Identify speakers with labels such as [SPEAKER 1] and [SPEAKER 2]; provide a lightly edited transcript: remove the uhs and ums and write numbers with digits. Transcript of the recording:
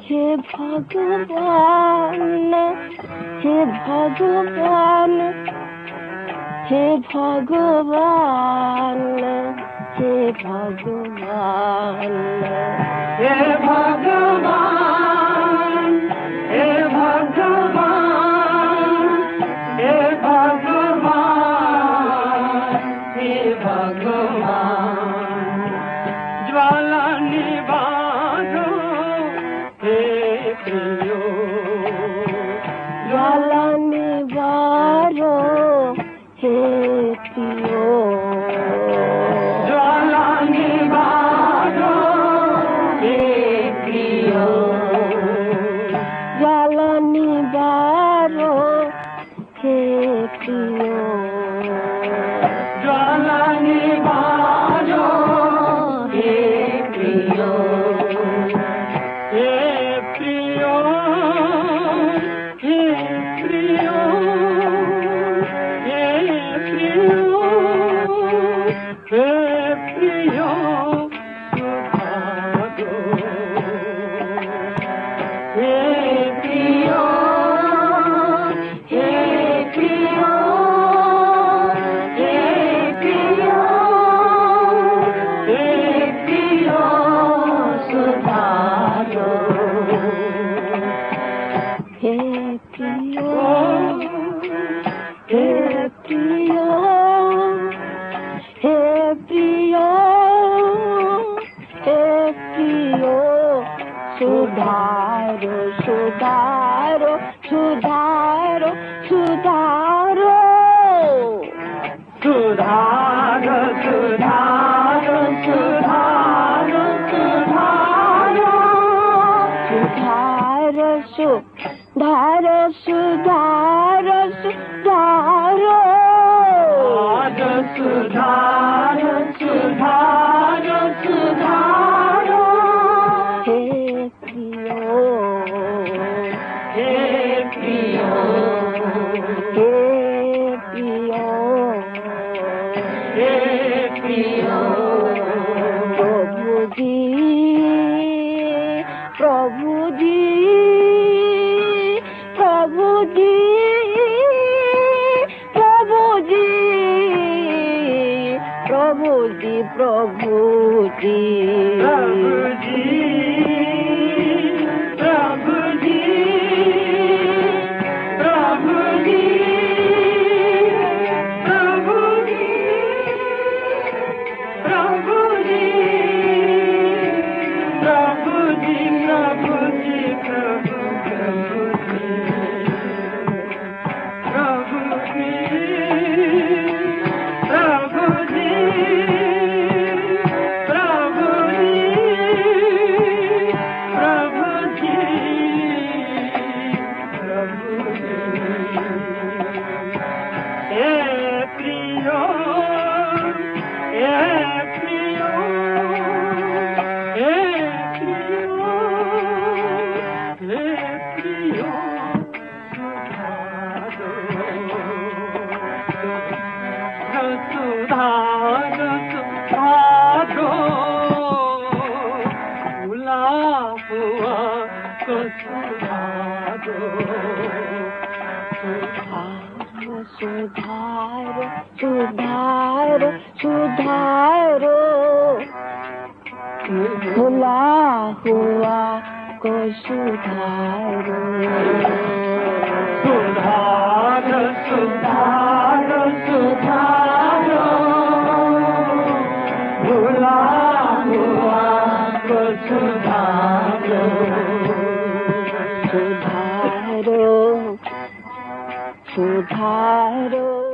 [SPEAKER 1] हे भगवान, हे भगवान, हे भगवान, हे भगवान,
[SPEAKER 2] हे भगवान, हे भगवान, हे भगवान, हे भगवान। ज्वाला निवारो हे प्रियो,
[SPEAKER 1] ज्वाला निवारो हे प्रियो,
[SPEAKER 2] ज्वाला निवारो हे प्रियो,
[SPEAKER 1] ज्वाला निवारो हे प्रियो,
[SPEAKER 2] ज्वाला निवारो हे प्रियो, हे प्रियो, हे प्रियो, हे प्रियो, हे प्रियो, सुभागो, हे प्रियो, हे प्रियो, हे प्रियो, हे प्रियो, सुभागो,
[SPEAKER 1] हे प्रियो, हे प्रियो, हे प्रियो, हे प्रियो, सुधारो सुधारो सुधारो सुधारो,
[SPEAKER 2] सुधारो सुधारो सुधारो सुधारो,
[SPEAKER 1] सुधारो सुधारो सुधारो सुधारो,
[SPEAKER 2] सुधारो सुधारो सुधारो,
[SPEAKER 1] हे प्रियो,
[SPEAKER 2] हे प्रियो,
[SPEAKER 1] हे प्रियो,
[SPEAKER 2] हे प्रियो,
[SPEAKER 1] प्रभु जी, प्रभु जी, प्रभु जी, प्रभु जी, प्रभु जी, प्रभु जी,
[SPEAKER 2] प्रभु जी, प्रभु जी, प्रभु जी, प्रभु जी, प्रभु जी, प्रभु जी, प्रभु जी, प्रभु जी, प्रभु जी, प्रभु जी, प्रभु जी, हे प्रियो, हे प्रियो, हे प्रियो, हे प्रियो, सुधारो, सुधारो, भूला हुआ को सुधारो,
[SPEAKER 1] सुधारो सुधारो सुधारो, भुला हुआ को सुधारो,
[SPEAKER 2] सुधारो, सुधारो, सुधारो, भूला हुआ को सुधारो,
[SPEAKER 1] सुधारो सुधारो।